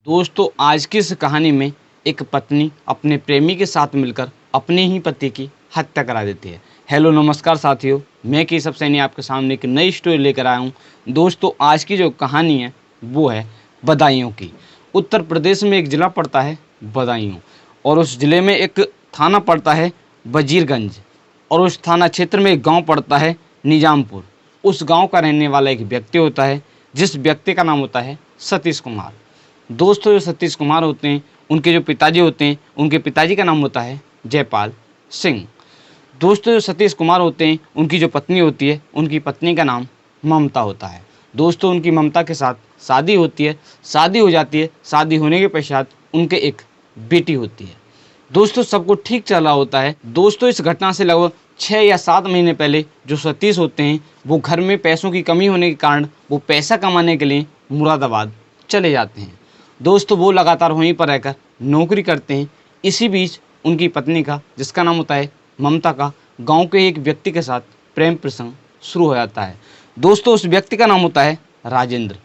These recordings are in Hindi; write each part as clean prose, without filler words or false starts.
दोस्तों आज की इस कहानी में एक पत्नी अपने प्रेमी के साथ मिलकर अपने ही पति की हत्या करा देती है। हेलो नमस्कार साथियों, मैं केशव सैनी आपके सामने एक नई स्टोरी लेकर आया हूँ। दोस्तों आज की जो कहानी है वो है बदायूं की। उत्तर प्रदेश में एक ज़िला पड़ता है बदायूं और उस ज़िले में एक थाना पड़ता है वजीरगंज और उस थाना क्षेत्र में एक गाँव पड़ता है निजामपुर। उस गाँव का रहने वाला एक व्यक्ति होता है जिस व्यक्ति का नाम होता है सतीश कुमार। दोस्तों जो सतीश कुमार होते हैं उनके जो पिताजी होते हैं उनके पिताजी का नाम होता है जयपाल सिंह। दोस्तों जो सतीश कुमार होते हैं उनकी जो पत्नी होती है उनकी पत्नी का नाम ममता होता है। दोस्तों उनकी ममता के साथ शादी होती है, शादी हो जाती है। शादी होने के पश्चात उनके एक बेटी होती है। दोस्तों सब कुछ ठीक चल रहा होता है। दोस्तों इस घटना से लगभग 6 या 7 महीने पहले जो सतीश होते हैं वो घर में पैसों की कमी होने के कारण वो पैसा कमाने के लिए मुरादाबाद चले जाते हैं। दोस्तों वो लगातार वहीं पर रहकर नौकरी करते हैं। इसी बीच उनकी पत्नी का, जिसका नाम होता है ममता का, गांव के एक व्यक्ति के साथ प्रेम प्रसंग शुरू हो जाता है। दोस्तों उस व्यक्ति का नाम होता है राजेंद्र।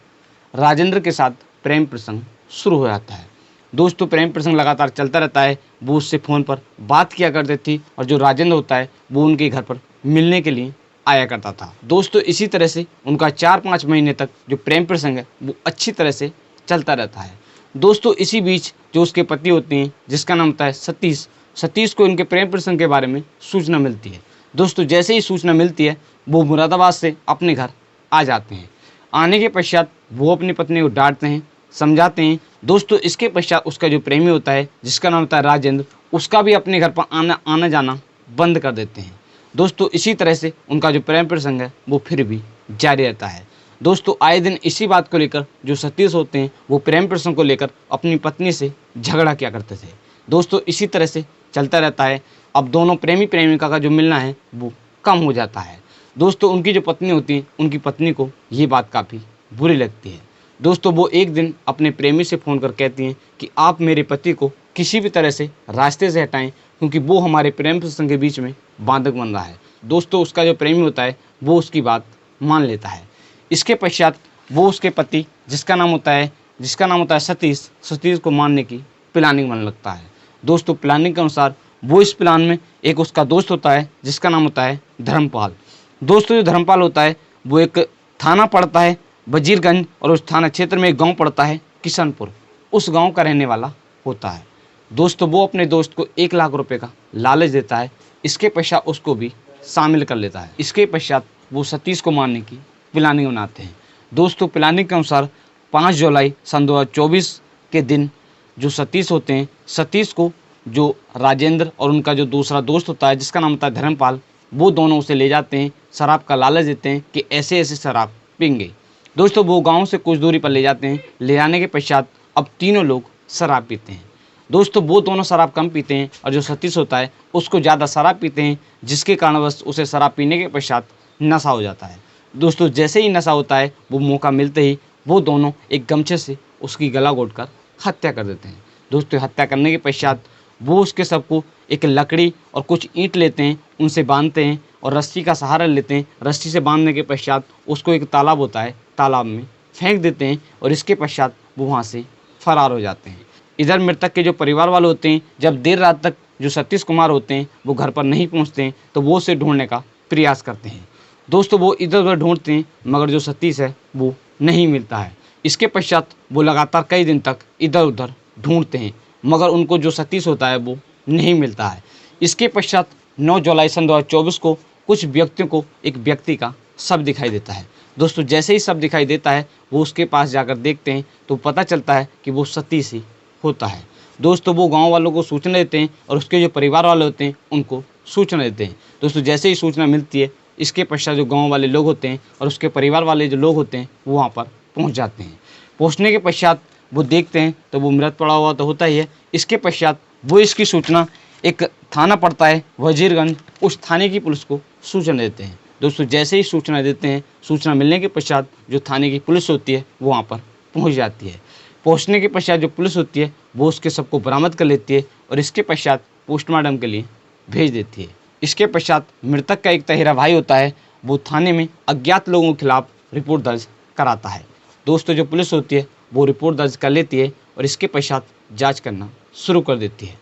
राजेंद्र के साथ प्रेम प्रसंग शुरू हो जाता है। दोस्तों प्रेम प्रसंग लगातार चलता रहता है। वो उससे फ़ोन पर बात किया करती थी और जो राजेंद्र होता है वो उनके घर पर मिलने के लिए आया करता था। दोस्तों इसी तरह से उनका 4-5 महीने तक जो प्रेम प्रसंग है वो अच्छी तरह से चलता रहता है। दोस्तों इसी बीच जो उसके पति होते हैं जिसका नाम होता है सतीश को इनके प्रेम प्रसंग के बारे में सूचना मिलती है। दोस्तों जैसे ही सूचना मिलती है वो मुरादाबाद से अपने घर आ जाते हैं। आने के पश्चात वो अपनी पत्नी को डांटते हैं, समझाते हैं। दोस्तों इसके पश्चात उसका जो प्रेमी होता है जिसका नाम होता है राजेंद्र, उसका भी अपने घर पर आना जाना बंद कर देते हैं। दोस्तों इसी तरह से उनका जो प्रेम प्रसंग है वो फिर भी जारी रहता है। दोस्तों आए दिन इसी बात को लेकर जो सतीश होते हैं वो प्रेम प्रसंग को लेकर अपनी पत्नी से झगड़ा किया करते थे। दोस्तों इसी तरह से चलता रहता है। अब दोनों प्रेमी प्रेमिका का जो मिलना है वो कम हो जाता है। दोस्तों उनकी जो पत्नी होती है उनकी पत्नी को ये बात काफ़ी बुरी लगती है। दोस्तों वो एक दिन अपने प्रेमी से फ़ोन कर कहती हैं कि आप मेरे पति को किसी भी तरह से रास्ते से हटाएं क्योंकि वो हमारे प्रेम प्रसंग के बीच में बाधक बन रहा है। दोस्तों उसका जो प्रेमी होता है वो उसकी बात मान लेता है। इसके पश्चात वो उसके पति जिसका नाम होता है सतीश को मारने की प्लानिंग बनने लगता है। दोस्तों प्लानिंग के अनुसार वो इस प्लान में एक उसका दोस्त होता है जिसका नाम होता है धर्मपाल। दोस्तों जो धर्मपाल होता है वो एक थाना पड़ता है वजीरगंज और उस थाना क्षेत्र में एक गांव पड़ता है किशनपुर, उस गांव का रहने वाला होता है। दोस्तों वो अपने दोस्त को 1 लाख रुपए का लालच देता है। इसके पश्चात उसको भी शामिल कर लेता है। इसके पश्चात वो सतीश को मारने की प्लानिंग बनाते हैं। दोस्तों प्लानिंग के अनुसार 5 जुलाई सन 2024 के दिन जो सतीश होते हैं, सतीश को जो राजेंद्र और उनका जो दूसरा दोस्त होता है जिसका नाम होता है धर्मपाल, वो दोनों उसे ले जाते हैं, शराब का लालच देते हैं कि ऐसे ऐसे शराब पीएंगे। दोस्तों वो गांव से कुछ दूरी पर ले जाते हैं। ले जाने के पश्चात अब तीनों लोग शराब पीते हैं। दोस्तों वो दोनों शराब कम पीते हैं और जो सतीश होता है उसको ज़्यादा शराब पीते हैं, जिसके कारणवश उसे शराब पीने के पश्चात नशा हो जाता है। दोस्तों जैसे ही नशा होता है वो मौका मिलते ही वो दोनों एक गमछे से उसकी गला घोंटकर हत्या कर देते हैं। दोस्तों हत्या करने के पश्चात वो उसके सबको एक लकड़ी और कुछ ईंट लेते हैं, उनसे बांधते हैं और रस्सी का सहारा लेते हैं। रस्सी से बांधने के पश्चात उसको एक तालाब होता है, तालाब में फेंक देते हैं और इसके पश्चात वो वहाँ से फरार हो जाते हैं। इधर मृतक के जो परिवार वाले होते हैं, जब देर रात तक जो सतीश कुमार होते हैं वो घर पर नहीं पहुँचते हैं तो वो उसे ढूंढने का प्रयास करते हैं। दोस्तों वो इधर उधर ढूंढते हैं मगर जो सतीश है वो नहीं मिलता है। इसके पश्चात वो लगातार कई दिन तक इधर उधर ढूंढते हैं मगर उनको जो सतीश होता है वो नहीं मिलता है। इसके पश्चात 9 जुलाई सन 2024 को कुछ व्यक्तियों को एक व्यक्ति का शव दिखाई देता है। दोस्तों जैसे ही शव दिखाई देता है वो उसके पास जाकर देखते हैं तो पता चलता है कि वो सतीश ही होता है। दोस्तों वो गाँव वालों को सूचना देते हैं और उसके जो परिवार वाले होते हैं उनको सूचना देते हैं। दोस्तों जैसे ही सूचना मिलती है इसके पश्चात जो गांव वाले लोग होते हैं और उसके परिवार वाले जो लोग होते हैं वो वहाँ पर पहुँच जाते हैं। पहुँचने के पश्चात वो देखते हैं तो वो मृत पड़ा हुआ तो होता ही है। इसके पश्चात वो इसकी सूचना एक थाना पड़ता है वजीरगंज, उस थाने की पुलिस को सूचना देते हैं। दोस्तों जैसे ही सूचना देते हैं, सूचना मिलने के पश्चात जो थाने की पुलिस होती है वो वहाँ पर पहुँच जाती है। पहुँचने के पश्चात जो पुलिस होती है वो उसके सबको बरामद कर लेती है और इसके पश्चात पोस्टमार्टम के लिए भेज देती है। इसके पश्चात मृतक का एक तहेरा भाई होता है, वो थाने में अज्ञात लोगों के खिलाफ रिपोर्ट दर्ज कराता है। दोस्तों जो पुलिस होती है वो रिपोर्ट दर्ज कर लेती है और इसके पश्चात जाँच करना शुरू कर देती है।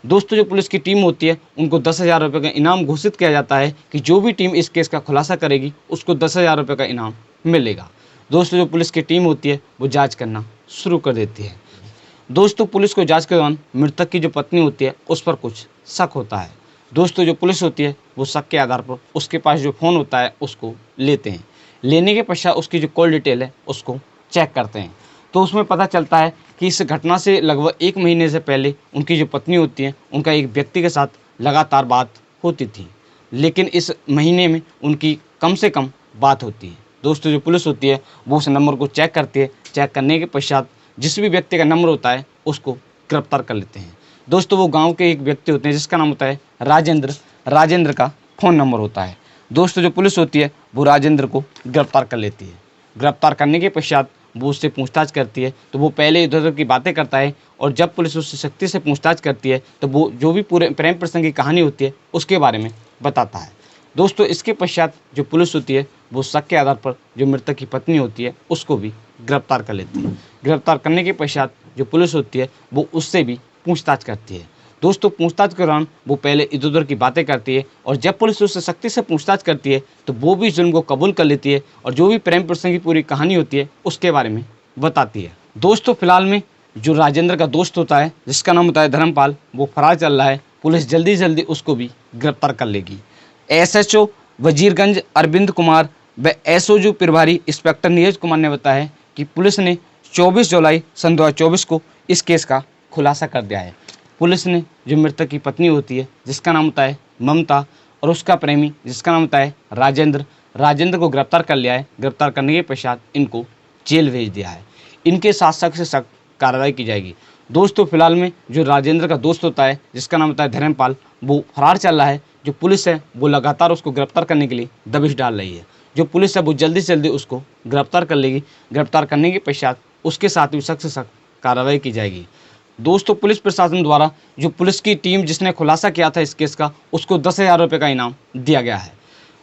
दोस्तों जो पुलिस की टीम होती है उनको 10,000 रुपये का इनाम घोषित किया जाता है कि जो भी टीम इस केस का खुलासा करेगी उसको 10,000 रुपये का इनाम मिलेगा। दोस्तों जो पुलिस की टीम होती है वो जांच करना शुरू कर देती है। दोस्तों पुलिस को जांच के दौरान मृतक की जो पत्नी होती है उस पर कुछ शक होता है। दोस्तों जो पुलिस होती है वो शक के आधार पर उसके पास जो फ़ोन होता है उसको लेते हैं। लेने के पश्चात उसकी जो कॉल डिटेल है उसको चेक करते हैं तो उसमें पता चलता है कि इस घटना से लगभग 1 महीने से पहले उनकी जो पत्नी होती है उनका एक व्यक्ति के साथ लगातार बात होती थी, लेकिन इस महीने में उनकी कम से कम बात होती है। दोस्तों जो पुलिस होती है वो उस नंबर को चेक करती है। चेक करने के पश्चात जिस भी व्यक्ति का नंबर होता है उसको गिरफ्तार कर लेते हैं। दोस्तों वो गाँव के एक व्यक्ति होते हैं जिसका नाम होता है राजेंद्र का फ़ोन नंबर होता है। दोस्तों जो पुलिस होती है वो राजेंद्र को गिरफ्तार कर लेती है। गिरफ्तार करने के पश्चात वो उससे पूछताछ करती है तो वो पहले इधर उधर की बातें करता है और जब पुलिस उससे सख्ती से पूछताछ करती है तो वो जो भी पूरे प्रेम प्रसंग की कहानी होती है उसके बारे में बताता है। दोस्तों इसके पश्चात जो पुलिस होती है वो शक के आधार पर जो मृतक की पत्नी होती है उसको भी गिरफ्तार कर लेती है। गिरफ्तार करने के पश्चात जो पुलिस होती है वो उससे भी पूछताछ करती है। दोस्तों पूछताछ के दौरान वो पहले इधर उधर की बातें करती है और जब पुलिस उससे सख्ती से पूछताछ करती है तो वो भी जुल्म को कबूल कर लेती है और जो भी प्रेम प्रसंग की पूरी कहानी होती है उसके बारे में बताती है। दोस्तों फिलहाल में जो राजेंद्र का दोस्त होता है जिसका नाम होता है धर्मपाल वो फरार चल रहा है। पुलिस जल्दी जल्दी उसको भी गिरफ्तार कर लेगी। SHO वजीरगंज अरविंद कुमार व SOG प्रभारी इंस्पेक्टर नीरज कुमार ने बताया कि पुलिस ने 24 जुलाई सन 2024 को इस केस का खुलासा कर दिया है। पुलिस ने जो मृतक की पत्नी होती है जिसका नाम होता है ममता और उसका प्रेमी जिसका नाम होता है राजेंद्र को गिरफ्तार कर लिया है। गिरफ्तार करने के पश्चात इनको जेल भेज दिया है। इनके साथ सख्त से सख्त कार्रवाई की जाएगी। दोस्तों फिलहाल में जो राजेंद्र का दोस्त होता है जिसका नाम होता है धर्मपाल वो फरार चल रहा है। जो पुलिस है वो लगातार उसको गिरफ्तार करने के लिए दबिश डाल रही है। जो पुलिस है वो जल्दी से जल्दी उसको गिरफ्तार कर लेगी। गिरफ्तार करने के पश्चात उसके साथ भी सख्त से सख्त कार्रवाई की जाएगी। दोस्तों पुलिस प्रशासन द्वारा जो पुलिस की टीम जिसने खुलासा किया था इस केस का उसको 10,000 रुपये का इनाम दिया गया है।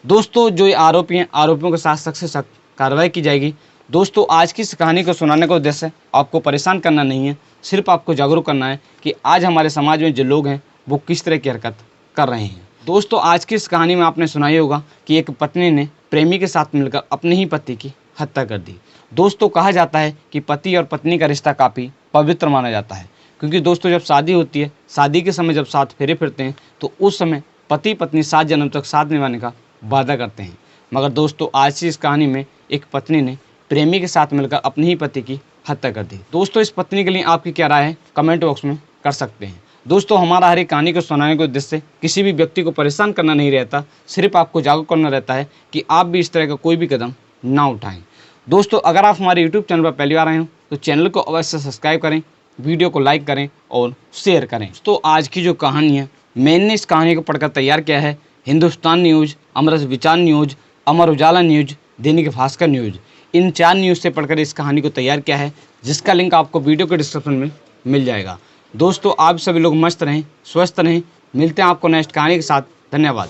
दोस्तों जो ये आरोपी हैं आरोपियों के साथ सख्त से सख्त कार्रवाई की जाएगी। दोस्तों आज की इस कहानी को सुनाने का उद्देश्य आपको परेशान करना नहीं है, सिर्फ आपको जागरूक करना है कि आज हमारे समाज में जो लोग हैं वो किस तरह की हरकत कर रहे हैं। दोस्तों आज की इस कहानी में आपने सुना ही होगा कि एक पत्नी ने प्रेमी के साथ मिलकर अपने ही पति की हत्या कर दी। दोस्तों कहा जाता है कि पति और पत्नी का रिश्ता काफ़ी पवित्र माना जाता है, क्योंकि दोस्तों जब शादी होती है, शादी के समय जब साथ फेरे फिरते हैं तो उस समय पति पत्नी 7 जन्म तक साथ निभाने का वादा करते हैं। मगर दोस्तों आज की इस कहानी में एक पत्नी ने प्रेमी के साथ मिलकर अपने ही पति की हत्या कर दी। दोस्तों इस पत्नी के लिए आपकी क्या राय है कमेंट बॉक्स में कर सकते हैं। दोस्तों हमारा हर एक कहानी को सुनाने के उद्देश्य से किसी भी व्यक्ति को परेशान करना नहीं रहता, सिर्फ आपको जागरूक करना रहता है कि आप भी इस तरह का कोई भी कदम ना उठाएं। दोस्तों अगर आप हमारे YouTube चैनल पर पहली बार आए हो तो चैनल को अवश्य सब्सक्राइब करें, वीडियो को लाइक करें और शेयर करें। तो आज की जो कहानी है मैंने इस कहानी को पढ़कर तैयार किया है हिंदुस्तान न्यूज़, अमर विचार news, Amar Ujala news, Dainik Bhaskar news, इन 4 न्यूज़ से पढ़कर इस कहानी को तैयार किया है, जिसका लिंक आपको वीडियो के डिस्क्रिप्शन में मिल जाएगा। दोस्तों आप सभी लोग मस्त रहें, स्वस्थ रहें। मिलते हैं आपको नेक्स्ट कहानी के साथ। धन्यवाद।